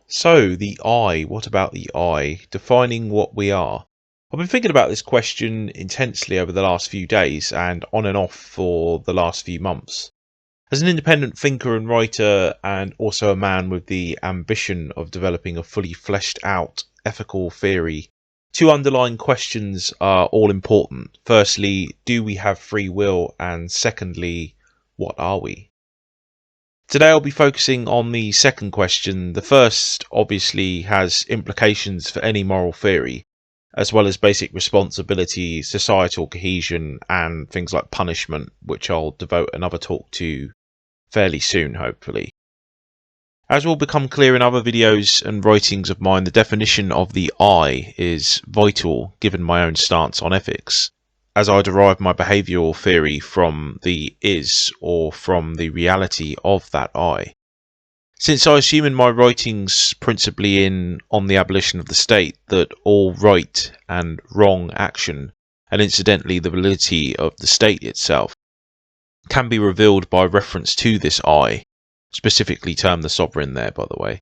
So, the I, what about the I? Defining what we are. I've been thinking about this question intensely over the last few days and on and off for the last few months. As an independent thinker and writer, and also a man with the ambition of developing a fully fleshed out ethical theory, two underlying questions are all important. Firstly, do we have free will? And secondly, what are we? Today I'll be focusing on the second question. The first obviously has implications for any moral theory, as well as basic responsibility, societal cohesion, and things like punishment, which I'll devote another talk to fairly soon, hopefully. As will become clear in other videos and writings of mine, the definition of the I is vital given my own stance on ethics, as I derive my behavioural theory from the is, or from the reality of that I. Since I assume in my writings, principally On the Abolition of the State, that all right and wrong action, and incidentally the validity of the state itself, can be revealed by reference to this I, specifically termed the sovereign there, by the way,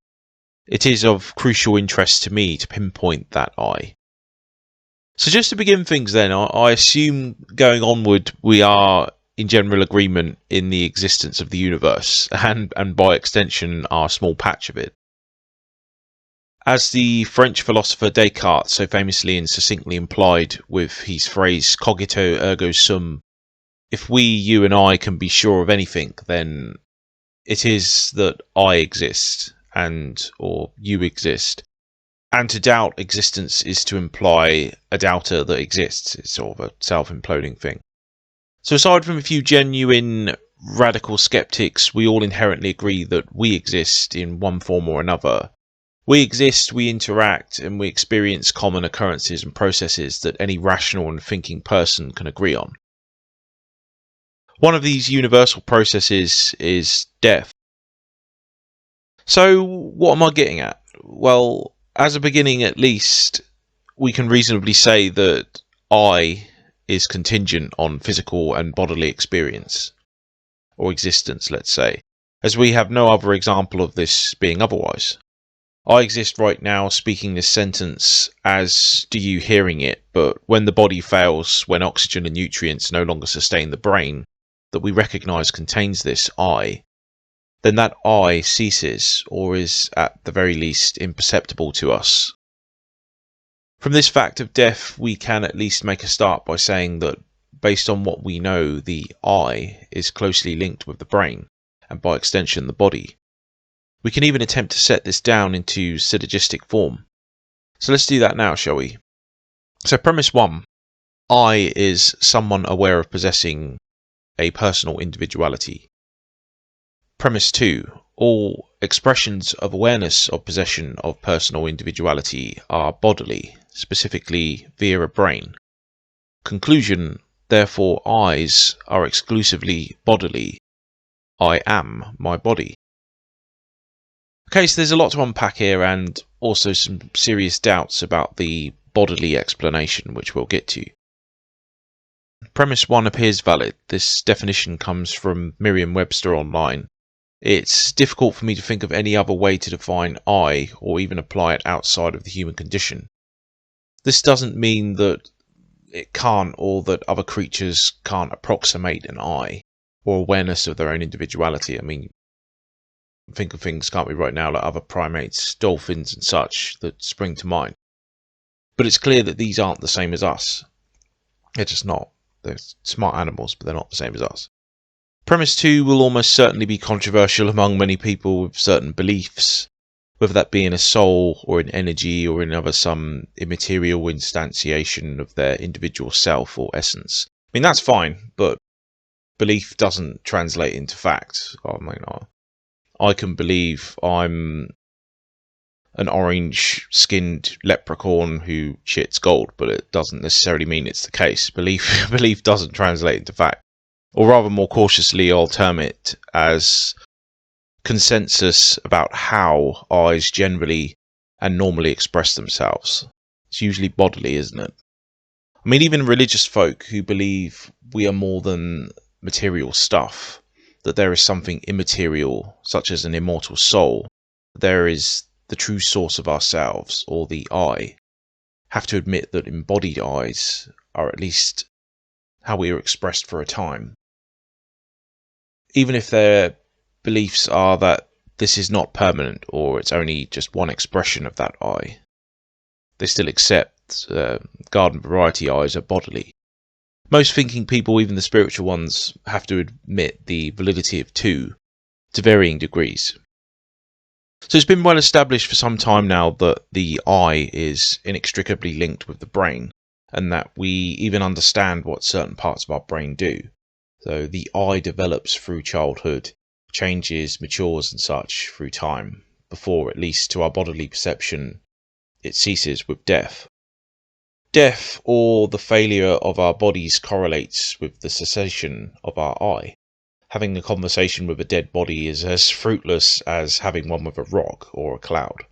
it is of crucial interest to me to pinpoint that I. So just to begin things then, I assume going onward we are in general agreement in the existence of the universe, and by extension our small patch of it. As the French philosopher Descartes so famously and succinctly implied with his phrase cogito ergo sum, if we, you and I, can be sure of anything, then it is that I exist, or you exist. And to doubt existence is to imply a doubter that exists. It's sort of a self-imploding thing. So aside from a few genuine radical skeptics, we all inherently agree that we exist in one form or another. We exist, we interact, and we experience common occurrences and processes that any rational and thinking person can agree on. One of these universal processes is death. So what am I getting at? Well, as a beginning at least, we can reasonably say that I is contingent on physical and bodily experience, or existence, let's say, as we have no other example of this being otherwise. I exist right now speaking this sentence, as do you hearing it, but when the body fails, when oxygen and nutrients no longer sustain the brain that we recognise contains this I, then that I ceases, or is at the very least imperceptible to us. From this fact of death, we can at least make a start by saying that, based on what we know, the I is closely linked with the brain, and by extension the body. We can even attempt to set this down into syllogistic form. So let's do that now, shall we? So premise 1, I is someone aware of possessing a personal individuality. Premise 2, all expressions of awareness of possession of personal individuality are bodily, specifically via a brain. Conclusion, therefore I's are exclusively bodily. I am my body. Okay, so there's a lot to unpack here, and also some serious doubts about the bodily explanation, which we'll get to. Premise 1 appears valid. This definition comes from Merriam-Webster online. It's difficult for me to think of any other way to define I, or even apply it outside of the human condition. This doesn't mean that it can't, or that other creatures can't approximate an I, or awareness of their own individuality. I mean, think of things, can't we, right now, like other primates, dolphins and such, that spring to mind. But it's clear that these aren't the same as us. They're just not. They're smart animals, but they're not the same as us. Premise 2 will almost certainly be controversial among many people with certain beliefs, whether that be in a soul, or in energy, or in some immaterial instantiation of their individual self or essence. I mean, that's fine, but belief doesn't translate into fact. I mean, I can believe I'm an orange-skinned leprechaun who shits gold, but it doesn't necessarily mean it's the case. Belief doesn't translate into fact. Or rather, more cautiously, I'll term it as consensus about how I's generally and normally express themselves. It's usually bodily, isn't it? I mean, even religious folk who believe we are more than material stuff, that there is something immaterial, such as an immortal soul, there is the true source of ourselves, or the I, have to admit that embodied I's are at least how we are expressed for a time. Even if their beliefs are that this is not permanent, or it's only just one expression of that I, they still accept garden variety I's are bodily. Most thinking people, even the spiritual ones, have to admit the validity of two to varying degrees. So it's been well established for some time now that the I is inextricably linked with the brain, and that we even understand what certain parts of our brain do. So the I develops through childhood, changes, matures and such through time, before, at least to our bodily perception, it ceases with death. Death, or the failure of our bodies, correlates with the cessation of our I. Having a conversation with a dead body is as fruitless as having one with a rock or a cloud.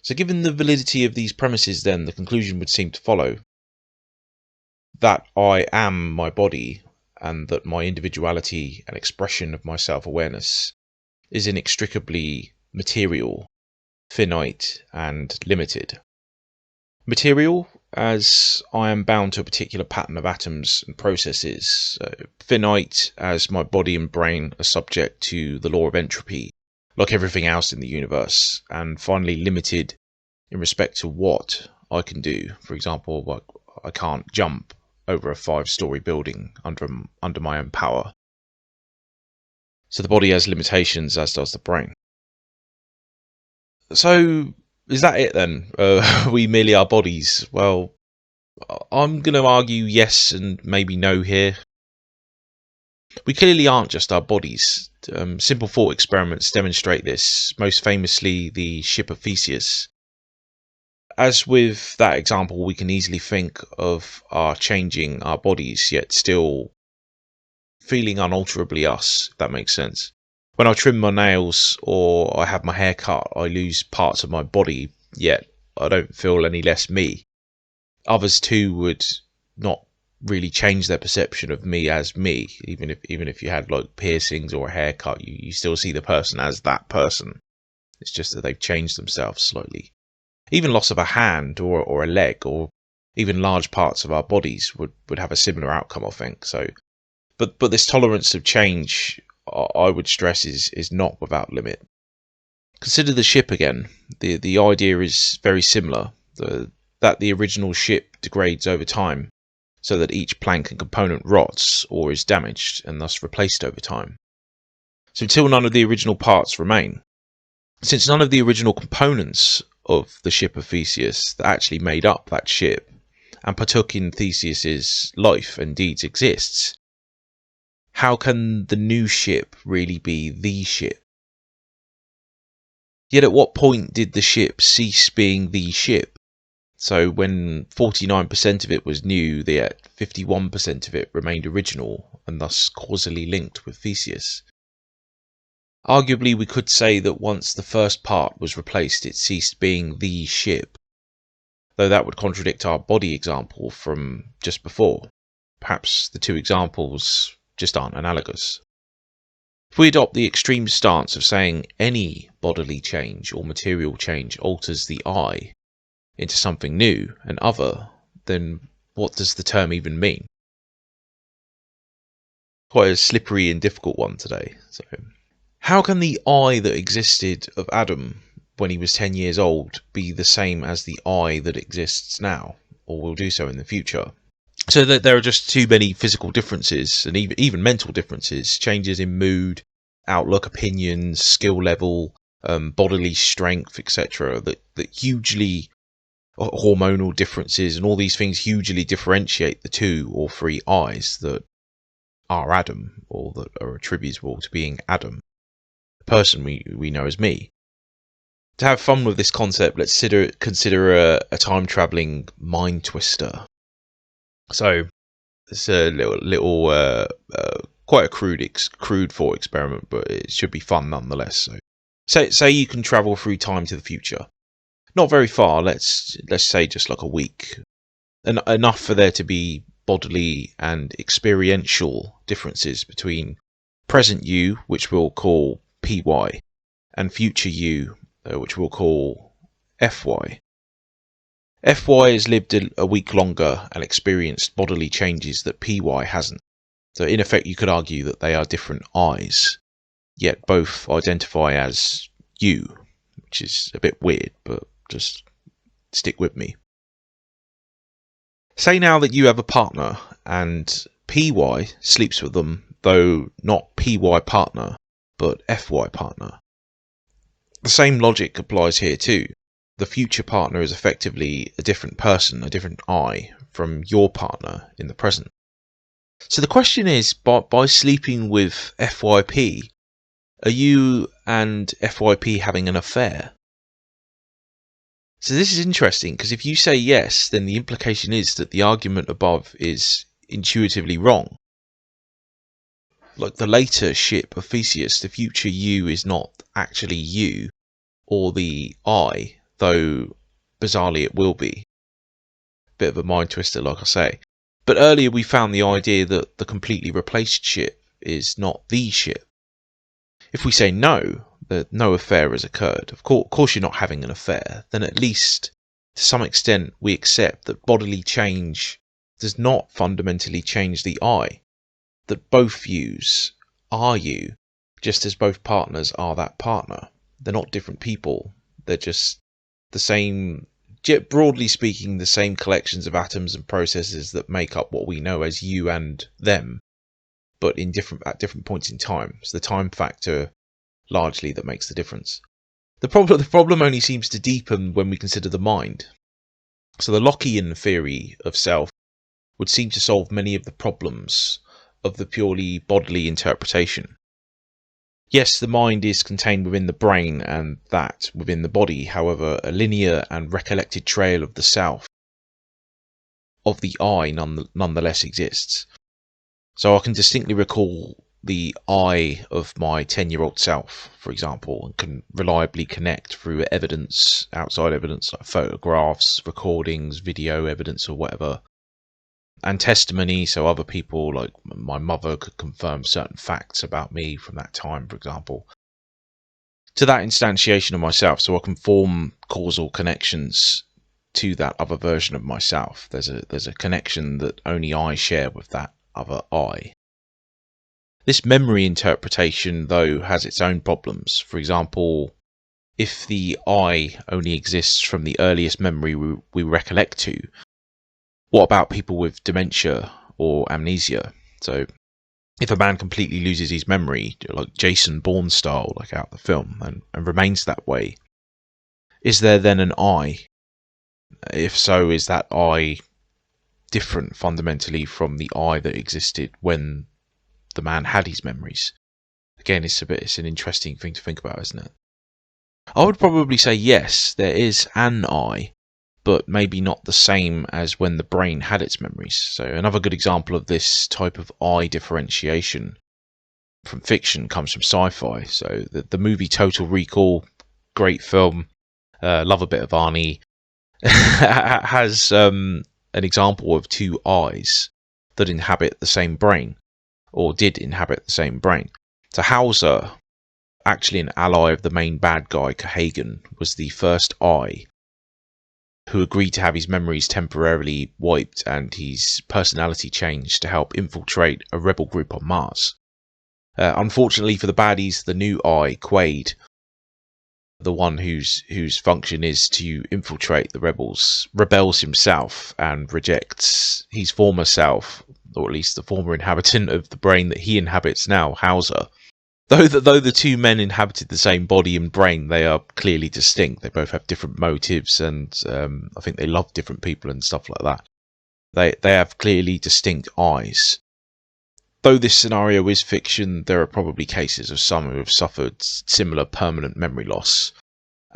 So given the validity of these premises, then, the conclusion would seem to follow that I am my body, and that my individuality and expression of my self-awareness is inextricably material, finite and limited. Material, as I am bound to a particular pattern of atoms and processes. Finite, as my body and brain are subject to the law of entropy, like everything else in the universe. And finally, limited in respect to what I can do. For example, like, I can't jump over a 5-story building under my own power. So the body has limitations, as does the brain. So is that it then? We merely are bodies? Well, I'm going to argue yes and maybe no here. We clearly aren't just our bodies. Simple thought experiments demonstrate this, most famously the ship of Theseus. As with that example, we can easily think of our changing our bodies, yet still feeling unalterably us, if that makes sense. When I trim my nails or I have my hair cut, I lose parts of my body, yet I don't feel any less me. Others too would not really change their perception of me as me. Even if you had like piercings or a haircut, you still see the person as that person. It's just that they've changed themselves slightly. Even loss of a hand or a leg, or even large parts of our bodies would have a similar outcome, I think. So, but this tolerance of change, I would stress, is not without limit. Consider the ship again. The idea is very similar. That the original ship degrades over time, so that each plank and component rots or is damaged and thus replaced over time. So until none of the original parts remain. Since none of the original components of the ship of Theseus that actually made up that ship and partook in Theseus's life and deeds exists, how can the new ship really be the ship? Yet at what point did the ship cease being the ship? So when 49% of it was new, yet 51% of it remained original and thus causally linked with Theseus. Arguably, we could say that once the first part was replaced, it ceased being the ship, though that would contradict our body example from just before. Perhaps the two examples just aren't analogous. If we adopt the extreme stance of saying any bodily change or material change alters the I into something new and other, then what does the term even mean? Quite a slippery and difficult one today. So, how can the I that existed of Adam when he was 10 years old be the same as the I that exists now, or will do so in the future? So that there are just too many physical differences and even mental differences, changes in mood, outlook, opinions, skill level, bodily strength, etc. That hugely, hormonal differences and all these things hugely differentiate the 2 or 3 I's that are Adam, or that are attributable to being Adam, the person we know as me. To have fun with this concept, let's consider a time-travelling mind twister. So it's a little quite a crude thought experiment, but it should be fun nonetheless. So say you can travel through time to the future. Not very far, let's say just like a week. enough for there to be bodily and experiential differences between present you, which we'll call PY, and future you, which we'll call FY. FY has lived a week longer and experienced bodily changes that PY hasn't. So in effect, you could argue that they are different I's, yet both identify as you, which is a bit weird, but just stick with me. Say now that you have a partner and PY sleeps with them, though not PY partner, but FY partner. The same logic applies here too. The future partner is effectively a different person, a different I, from your partner in the present. So the question is, by sleeping with FYP, are you and FYP having an affair? So this is interesting, because if you say yes, then the implication is that the argument above is intuitively wrong. Like the later ship of Theseus, the future you is not actually you, or the I, though bizarrely it will be. Bit of a mind twister, like I say. But earlier we found the idea that the completely replaced ship is not the ship. If we say no, that no affair has occurred, of course you're not having an affair, then at least to some extent we accept that bodily change does not fundamentally change the I, that both yous are you, just as both partners are that partner. They're not different people, they're just the same, broadly speaking, the same collections of atoms and processes that make up what we know as you and them, but at different points in time. So the time factor largely that makes the difference. The problem only seems to deepen when we consider the mind. So the Lockean theory of self would seem to solve many of the problems of the purely bodily interpretation. Yes, the mind is contained within the brain and that within the body. However, a linear and recollected trail of the self, of the I, nonetheless exists. So I can distinctly recall the I of my 10-year-old self, for example, and can reliably connect through evidence, outside evidence like photographs, recordings, video evidence or whatever, and testimony, so other people like my mother could confirm certain facts about me from that time, for example, to that instantiation of myself, so I can form causal connections to that other version of myself. There's a connection that only I share with that other I. This memory interpretation, though, has its own problems. For example, if the I only exists from the earliest memory we recollect to, what about people with dementia or amnesia? So if a man completely loses his memory, like Jason Bourne style, like out the film, and remains that way, is there then an I? If so, is that I different fundamentally from the I that existed when the man had his memories? Again, it's an interesting thing to think about, isn't it? I would probably say yes, there is an I, but maybe not the same as when the brain had its memories. So another good example of this type of I differentiation from fiction comes from sci-fi. So the movie Total Recall, great film, love a bit of Arnie, has an example of two I's that inhabit the same brain, or did inhabit the same brain. So Hauser, actually an ally of the main bad guy, Kahagan, was the first I who agreed to have his memories temporarily wiped and his personality changed to help infiltrate a rebel group on Mars. Unfortunately for the baddies, the new I, Quaid, the one whose function is to infiltrate the rebels, rebels himself and rejects his former self, or at least the former inhabitant of the brain that he inhabits now, Hauser. Though the two men inhabited the same body and brain, they are clearly distinct. They both have different motives, and I think they love different people and stuff like that. They have clearly distinct eyes. Though this scenario is fiction, there are probably cases of some who have suffered similar permanent memory loss,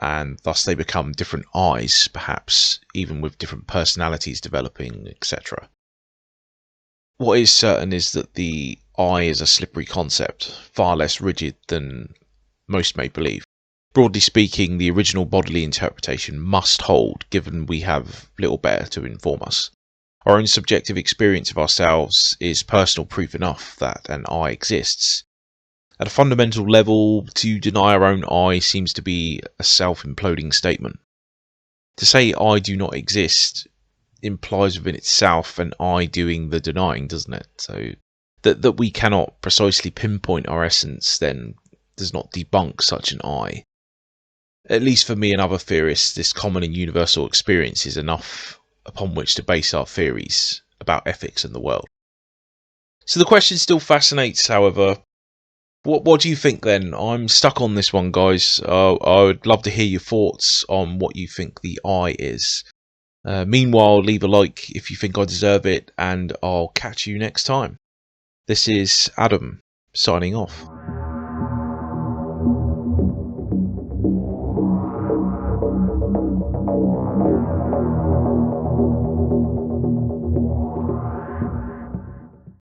and thus they become different eyes, perhaps, even with different personalities developing, etc. What is certain is that the I is a slippery concept, far less rigid than most may believe. Broadly speaking, the original bodily interpretation must hold, given we have little better to inform us. Our own subjective experience of ourselves is personal proof enough that an I exists. At a fundamental level, to deny our own I seems to be a self-imploding statement. To say I do not exist implies within itself an I doing the denying, doesn't it? So that we cannot precisely pinpoint our essence then does not debunk such an I. At least for me and other theorists, this common and universal experience is enough upon which to base our theories about ethics and the world. So the question still fascinates, however. What do you think then? I'm stuck on this one, guys. I would love to hear your thoughts on what you think the I is. Meanwhile, leave a like if you think I deserve it, and I'll catch you next time. This is Adam, signing off.